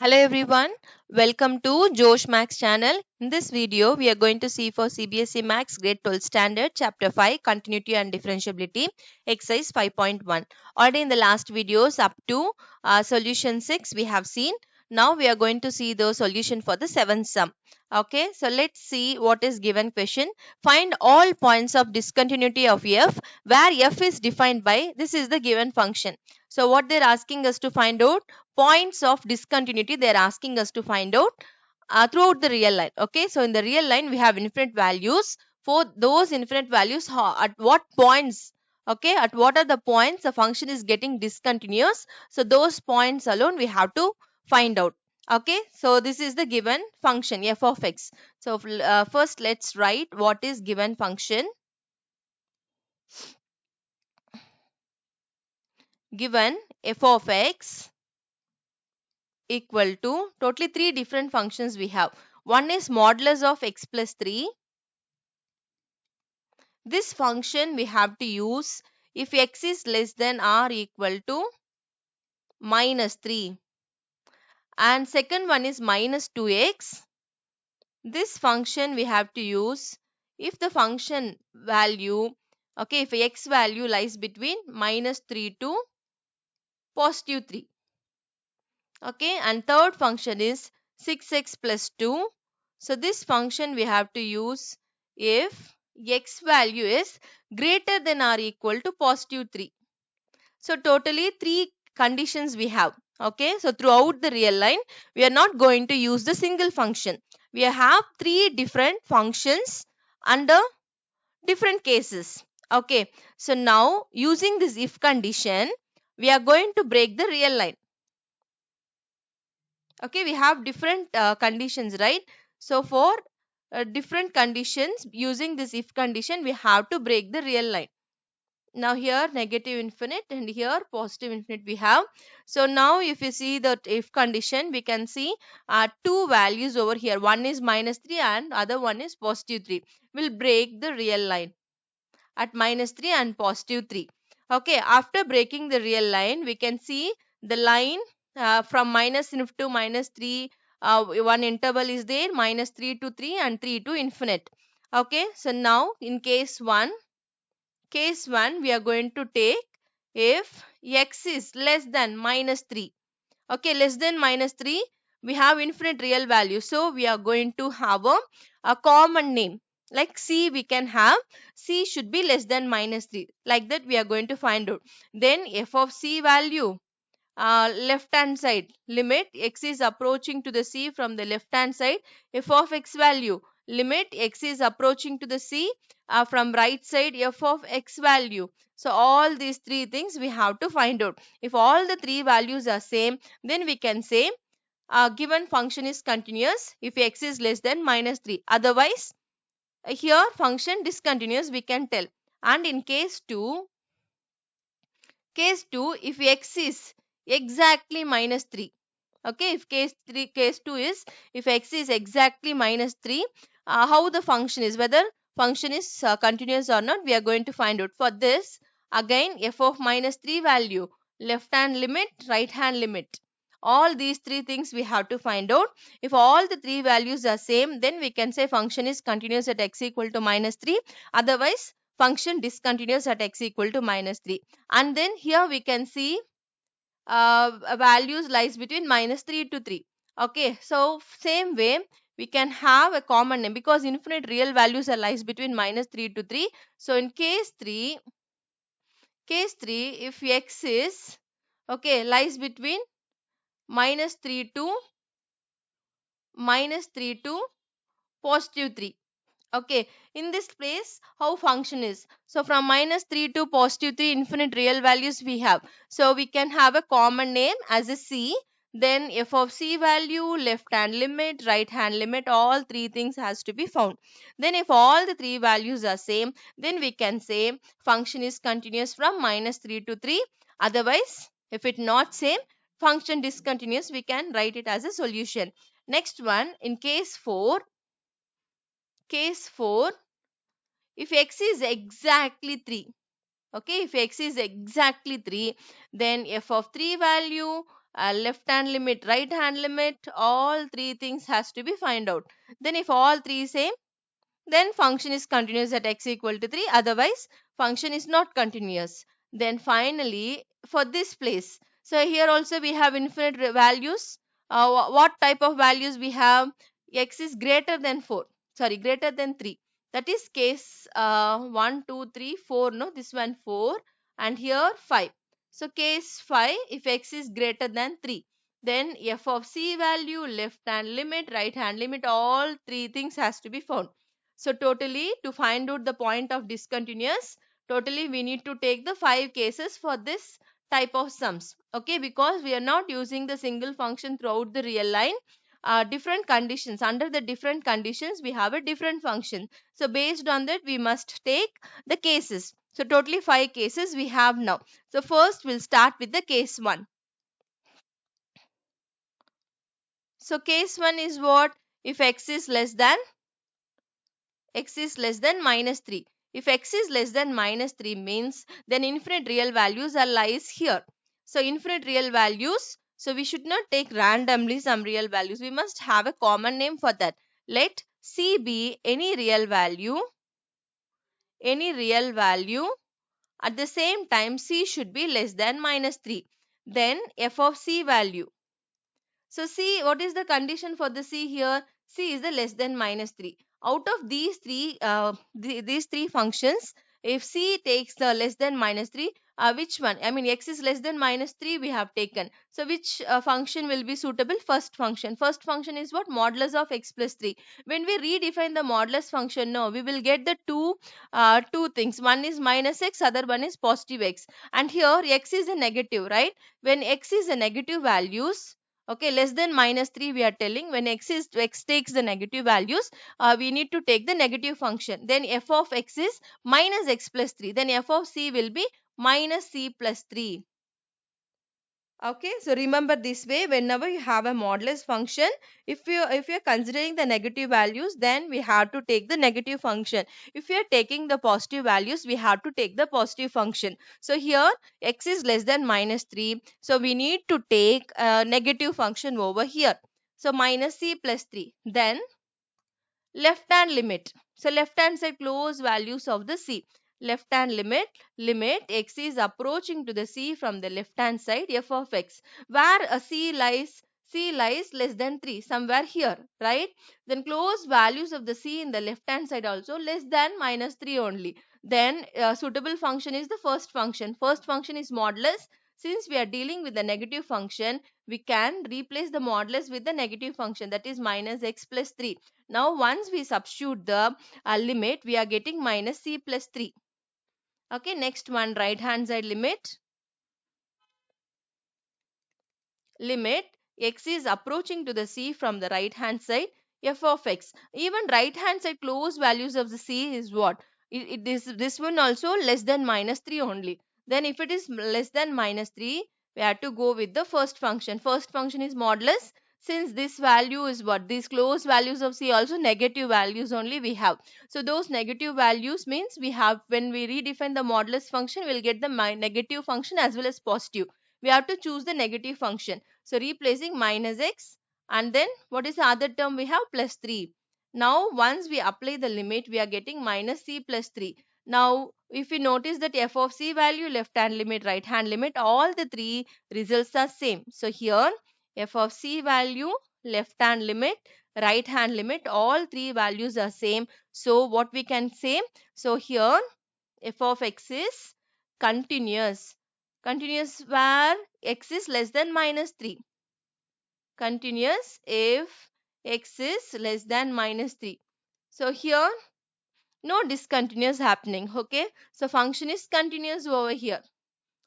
Hello everyone, welcome to Josh Max channel. In this video, we are going to see for CBSE Maths Grade 12 Standard Chapter 5 Continuity and Differentiability Exercise 5.1. Already in the last videos up to solution 6 we have seen. Now we are going to see the solution for the 7th sum. Okay, so let's see what is given question. Find all points of discontinuity of f where f is defined by, this is the given function. So what they're asking us to find out, points of discontinuity they are asking us to find out throughout the real line. Okay, so in the real line we have infinite values. For those infinite values, at what points, okay, at what are the points the function is getting discontinuous, so those points alone we have to find out. Okay, so this is the given function f of x. So first let's write what is given function. Given f of x equal to, totally three different functions we have. One is modulus of x plus 3. This function we have to use if x is less than or equal to minus 3. And second one is minus 2x. This function we have to use if the function value, okay, if x value lies between minus 3 to positive 3. Okay, and third function is 6x plus 2. So this function we have to use if x value is greater than or equal to positive 3. So totally three conditions we have. Okay, so throughout the real line we are not going to use the single function. We have three different functions under different cases. Okay, so now using this if condition we are going to break the real line. Okay, we have different conditions, right? So for different conditions, using this if condition we have to break the real line. Now here negative infinite and here positive infinite we have. So now if you see that if condition, we can see two values over here. One is minus 3 and other one is positive 3. We'll break the real line at minus 3 and positive 3. Okay, after breaking the real line, we can see the line from minus to minus 3, one interval is there, minus 3 to 3 and 3 to infinite. Okay, so now in case 1, we are going to take if x is less than minus 3. Okay, less than minus 3, we have infinite real value. So we are going to have a common name. Like c, we can have c should be less than minus 3. Like that we are going to find out. Then f of c value, left hand side, limit x is approaching to the c from the left hand side. F of x value, limit x is approaching to the c from right side, f of x value. So all these three things we have to find out. If all the three values are same, then we can say given function is continuous if x is less than minus 3. Otherwise, here function discontinuous we can tell. And in case 2, if x is exactly minus 3. Okay, if case 2 is if x is exactly minus 3, how the function is, whether function is continuous or not, we are going to find out. For this, again f of minus 3 value, left hand limit, right hand limit. All these three things we have to find out. If all the three values are same, then we can say function is continuous at x equal to minus 3. Otherwise, function discontinuous at x equal to minus 3. And then here we can see values lies between minus 3 to 3. Okay, so same way we can have a common name because infinite real values are lies between minus 3 to 3. So in case 3, if x is, okay, lies between minus 3 to positive 3. Okay, in this place how function is, so from minus 3 to positive 3 infinite real values we have, so we can have a common name as a c. Then f of c value, left hand limit, right hand limit, all three things has to be found. Then if all the three values are same, then we can say function is continuous from minus 3 to 3. Otherwise, if it not same, function discontinuous, we can write it as a solution. Next one, in case 4, if x is exactly 3, okay, if x is exactly 3, then f of 3 value, left hand limit, right hand limit, all three things has to be find out. Then if all three same, then function is continuous at x equal to 3, otherwise function is not continuous. Then finally for this place, so here also we have infinite values. What type of values we have? X is greater than 4, sorry, greater than 3. That is case 1 2 3 4, no, this one 4 and here 5. So case 5, if x is greater than 3, then f of c value, left hand limit, right hand limit, all three things has to be found. So totally, to find out the point of discontinuous, totally we need to take the 5 cases for this type of sums. Okay, because we are not using the single function throughout the real line. Different conditions, under the different conditions we have a different function. So based on that we must take the cases. So totally 5 cases we have now. So first we'll start with the case 1. So case 1 is what? If x is less than minus 3. If x is less than minus 3 means then infinite real values are lies here. So infinite real values, so we should not take randomly some real values. We must have a common name for that. Let c be any real value, at the same time c should be less than minus 3. Then f of c value. So see, what is the condition for the c here? C is the less than minus 3. Out of these three functions, if c takes the less than minus 3, which one? I mean x is less than minus 3 we have taken. So which function will be suitable? First function. First function is what? Modulus of x plus 3. When we redefine the modulus function, no, we will get the two things. One is minus x, other one is positive x. And here x is a negative, right? When x is a negative values, okay, less than minus 3 we are telling, when x takes the negative values, we need to take the negative function. Then f of x is minus x plus 3. Then f of c will be minus c plus 3. Okay, so remember this way, whenever you have a modulus function, if you're considering the negative values, then we have to take the negative function. If you are taking the positive values, we have to take the positive function. So here x is less than minus 3, so we need to take a negative function over here. So minus c plus 3. Then left hand limit. So left hand side close values of the c. Left hand limit x is approaching to the c from the left hand side f of x, where a c lies less than 3, somewhere here, right? Then close values of the c in the left hand side also less than minus 3 only. Then suitable function is the first function. First function is modulus. Since we are dealing with the negative function, we can replace the modulus with the negative function, that is minus x plus 3. Now once we substitute the limit, we are getting minus c plus 3. Okay, next one, right hand side limit x is approaching to the c from the right hand side f of x. Even right hand side close values of the c is what? This one also less than minus 3 only. Then if it is less than minus 3, we have to go with the first function. First function is modulus. Since this value is what? These close values of c also negative values only we have. So those negative values means we have, when we redefine the modulus function, we will get the negative function as well as positive. We have to choose the negative function. So replacing minus x, and then what is the other term we have? Plus 3. Now once we apply the limit, we are getting minus c plus 3. Now if you notice that f of c value, left hand limit, right hand limit, all the three results are same. So here f of c value, left hand limit, right hand limit, all three values are same. So what we can say? So here f of x is continuous. Continuous where x is less than minus 3. Continuous if x is less than minus 3. So here no discontinuous happening. Okay, so function is continuous over here.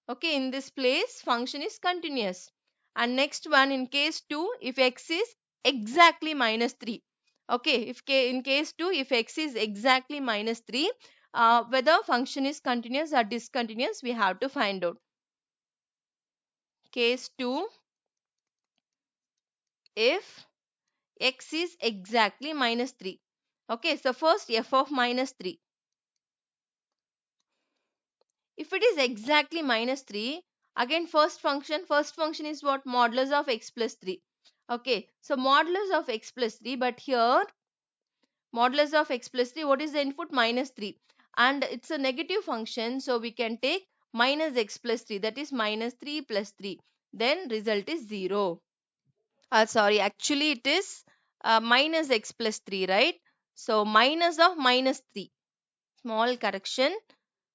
Okay, in this place function is continuous. And next one, in case 2, if x is exactly minus 3. Okay, if in case 2, if x is exactly minus 3, whether function is continuous or discontinuous, we have to find out. Case 2, if x is exactly minus 3. Okay, so first f of minus 3. If it is exactly minus 3, Again, first function is what? Modulus of x plus 3. Okay, so modulus of x plus 3, but here modulus of x plus 3, what is the input? Minus 3. And it's a negative function, so we can take minus x plus 3, that is minus 3 plus 3. Then result is 0. Sorry, actually it is minus x plus 3, right? So minus of minus 3. Small correction.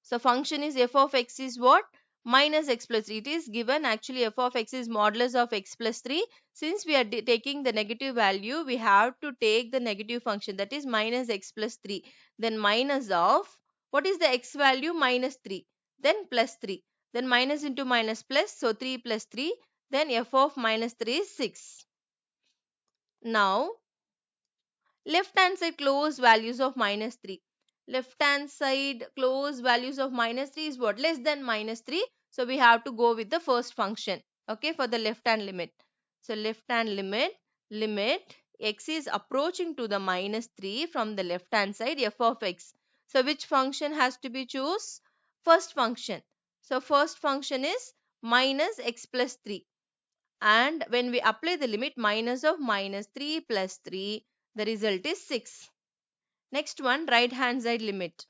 So function is f of x is what? Minus x plus 3. It is given actually f of x is modulus of x plus 3. Since we are taking the negative value, we have to take the negative function, that is minus x plus 3. Then minus of, what is the x value? Minus 3. Then plus 3. Then minus into minus plus. So 3 plus 3. Then f of minus 3 is 6. Now left hand side close values of minus 3. Left hand side close values of minus 3 is what? Less than minus 3. So we have to go with the first function. Okay, for the left hand limit. So left hand limit x is approaching to the minus 3 from the left hand side f of x. So which function has to be choose? First function. So first function is minus x plus 3. And when we apply the limit minus of minus 3 plus 3, the result is 6. Next one, right hand side limit.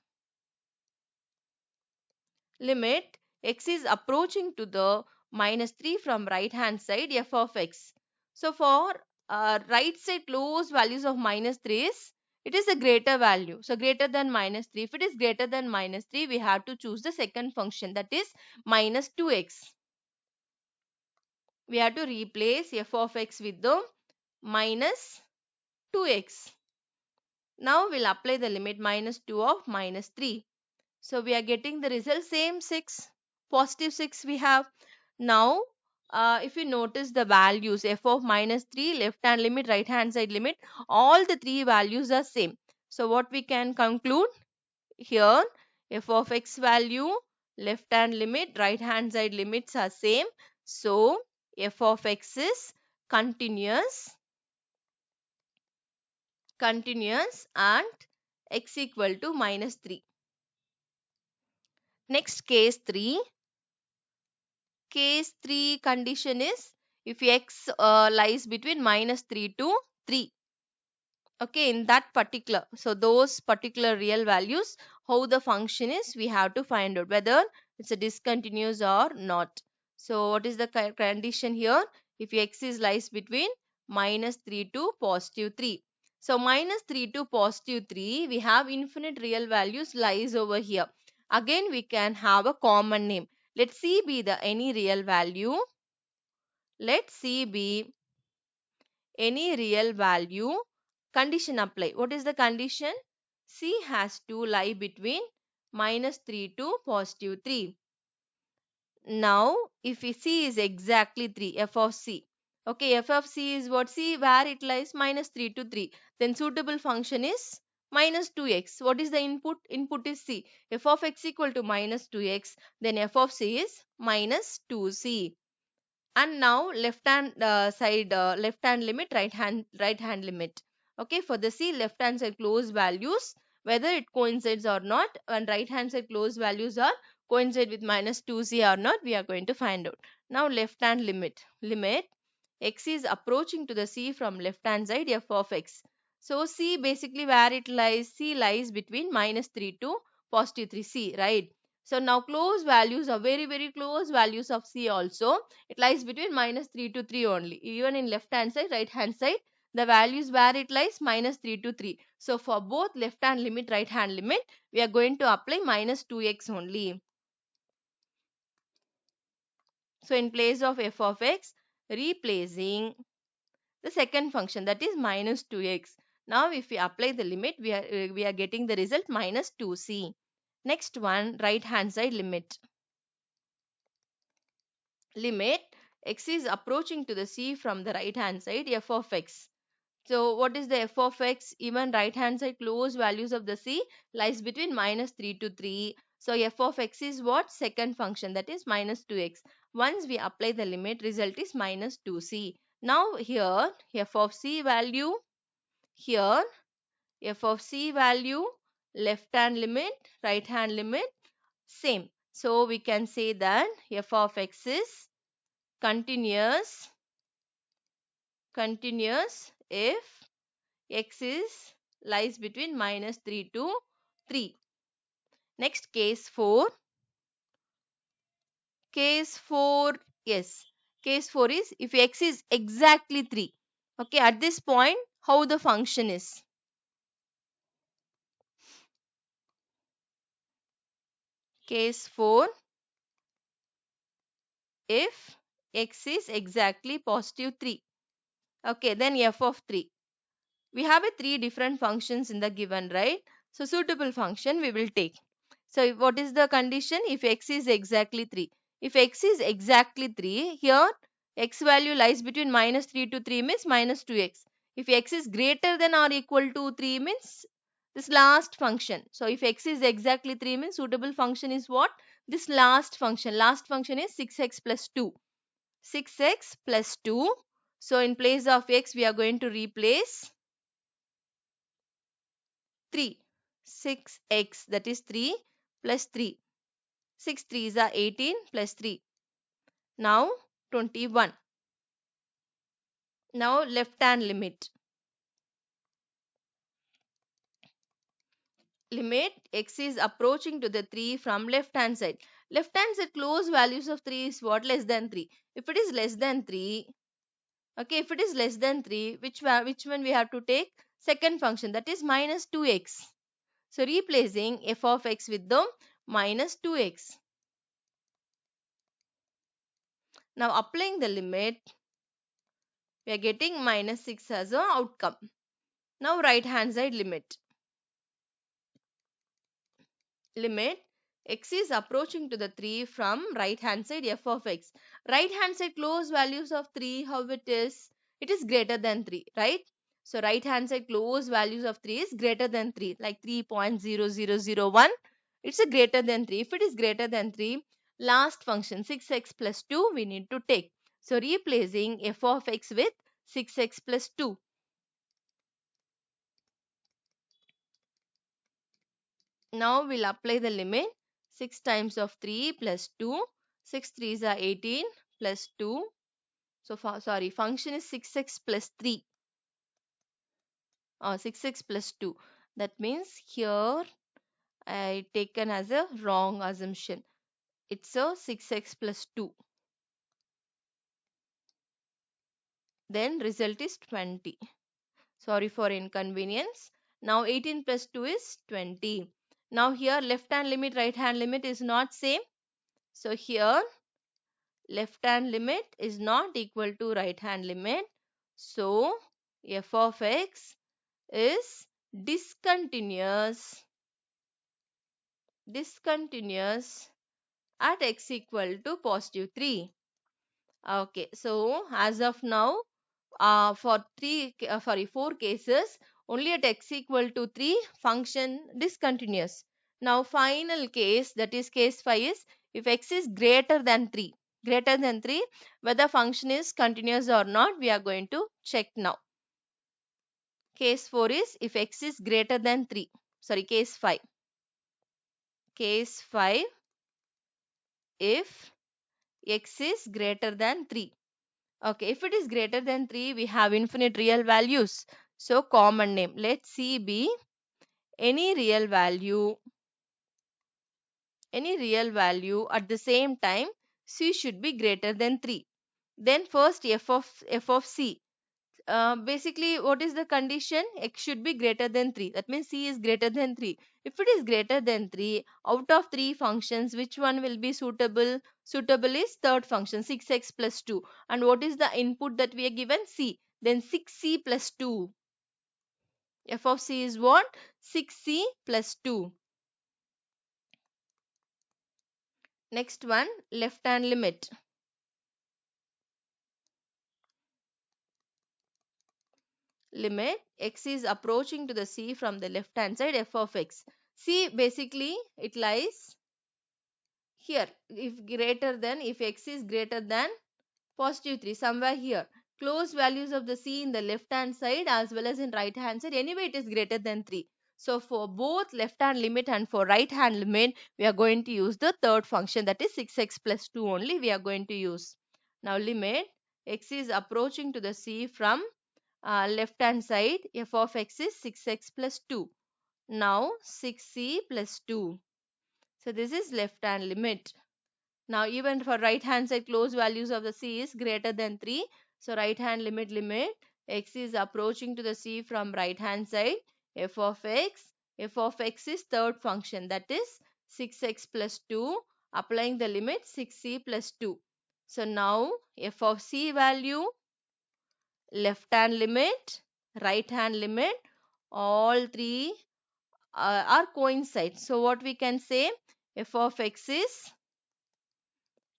Limit x is approaching to the minus 3 from right hand side f of x. So for right side close values of minus 3 is, it is a greater value. So greater than minus 3. If it is greater than minus 3, we have to choose the second function, that is minus 2x. We have to replace f of x with the minus 2x. Now we'll apply the limit minus 2 of minus 3. So we are getting the result same 6. Positive 6 we have. Now if you notice the values f of minus 3, left hand limit, right hand side limit, all the three values are same. So what we can conclude here, f of x value, left hand limit, right hand side limits are same. So f of x is continuous and x equal to minus 3. Next, case 3. Case 3 condition is if x lies between minus 3 to 3. Okay, in that particular, so those particular real values, how the function is, we have to find out whether it's a discontinuous or not. So what is the condition here? If x is lies between minus 3 to positive 3. So minus 3 to positive 3, we have infinite real values lies over here. Again, we can have a common name. Let C be the any real value. Let C be any real value. Condition apply. What is the condition? C has to lie between minus 3 to positive 3. Now, if C is exactly 3, f of C. Okay, f of C is what? C where it lies? Minus 3 to 3. Then suitable function is minus 2x. What is the input? Input is C. F of x equal to minus 2x. Then f of C is minus 2c. And now left hand side left hand limit, right hand limit. Okay, for the C, left hand side close values, whether it coincides or not, and right hand side close values are coincide with minus 2c or not, we are going to find out. Now left hand limit x is approaching to the C from left hand side f of x. So C basically where it lies? C lies between minus 3 to positive 3c, right? So now close values are very close values of C also. It lies between minus 3 to 3 only. Even in left hand side, right hand side, the values where it lies minus 3 to 3. So for both left hand limit, right hand limit, we are going to apply minus 2x only. So in place of f of x, replacing the second function, that is minus 2x. Now if we apply the limit, we are getting the result minus 2c. Next one, right hand side limit. Limit x is approaching to the C from the right hand side f of x. So what is the f of x? Even right hand side close values of the C lies between minus 3 to 3. So f of x is what? Second function, that is minus 2x. Once we apply the limit, result is minus 2c. Now here f of C value, here f of C value, left hand limit, right hand limit, same. So we can say that f of x is continuous if x is lies between -3 to 3. Next, case 4. Case 4, yes. Case 4 is if x is exactly 3. Okay, at this point, how the function is? Case 4, if x is exactly positive 3. Okay, then f of 3. We have a 3 different functions in the given, right? So, suitable function we will take. So, what is the condition? If x is exactly 3. If x is exactly 3, here x value lies between -3 to 3 means -2x. If x is greater than or equal to 3 means this last function. So, if x is exactly 3 means suitable function is what? This last function. Last function is 6x plus 2. 6x plus 2. So, in place of x we are going to replace 3. 6x, that is 3 plus 3. 6 3s are 18 plus 3. Now 21. Now left hand limit. Limit x is approaching to the 3 from left hand side. Left hand side close values of 3 is what? Less than 3. If it is less than 3, okay, if it is less than 3, which one we have to take? Second function, that is minus 2x. So replacing f of x with the minus 2x. Now applying the limit, we are getting minus 6 as an outcome. Now right hand side limit. Limit x is approaching to the 3 from right hand side f of x. Right hand side close values of 3, how it is? It is greater than 3, right? So right hand side close values of 3 is greater than 3, like 3.0001. It's a greater than 3. If it is greater than 3, last function 6x plus 2 we need to take. So replacing f of x with 6x plus 2. Now we'll apply the limit. 6 times of 3 plus 2. 6 3s are 18 plus 2. So, function is 6x plus 3. 6x plus 2. That means here I taken as a wrong assumption. It's a 6x plus 2. Then result is 20. Sorry for inconvenience. Now 18 plus 2 is 20. Now here left hand limit, right hand limit is not same. So here left hand limit is not equal to right hand limit. So f of x is discontinuous at x equal to positive 3. Okay, so as of now, for 4 cases, only at x equal to 3 function discontinuous. Now final case, that is case 5, is if x is greater than 3, whether function is continuous or not, we are going to check now. Case 4 is if x is greater than 3. Case 5. Case 5, if x is greater than 3. Okay, if it is greater than 3, we have infinite real values. So, common name. Let C be any real value at the same time C should be greater than 3. Then first f of C. Basically, what is the condition? X should be greater than 3. That means C is greater than 3. If it is greater than 3, out of 3 functions, which one will be suitable? Suitable is third function, 6x plus 2. And what is the input that we are given? C. Then 6c plus 2. F of C is what? 6c plus 2. Next one, left hand limit. Limit x is approaching to the C from the left hand side f of x. C basically it lies here. If x is greater than positive 3, somewhere here. Close values of the C in the left hand side as well as in right hand side. Anyway, it is greater than 3. So for both left hand limit and for right hand limit, we are going to use the third function, that is 6x plus 2 only we are going to use. Now limit x is approaching to the c from left hand side, f of x is 6x plus 2. Now 6c plus 2. So this is left hand limit. Now even for right hand side, closed values of the c is greater than 3. So right hand limit x is approaching to the c from right hand side, f of x is third function, that is 6x plus 2, applying the limit 6c plus 2. So now f of c value, left hand limit, right hand limit, all three are coincide. So what we can say, f of x is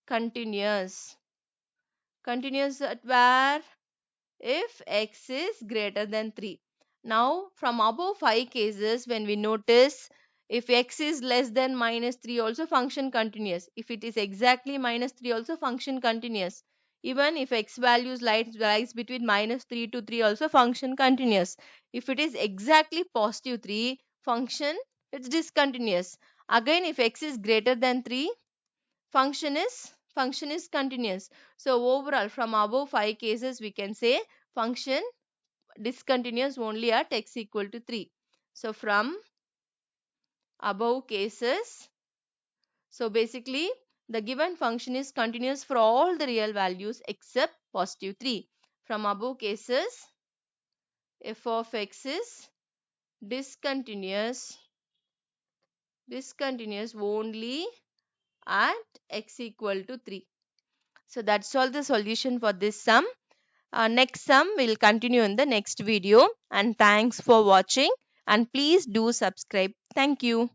continuous. Continuous at where? If x is greater than 3. Now from above 5 cases, when we notice, if x is less than minus 3 also function continuous. If it is exactly minus 3 also function continuous. Even if x values lies between minus 3 to 3 also function continuous. If it is exactly positive 3, function it's discontinuous. Again, if x is greater than 3, function is continuous. So overall from above 5 cases we can say function discontinuous only at x equal to 3. So from above cases, so basically the given function is continuous for all the real values except positive 3. From above cases, f of x is discontinuous only at x equal to 3. So that's all the solution for this sum. Next sum will continue in the next video, and thanks for watching, and please do subscribe. Thank you.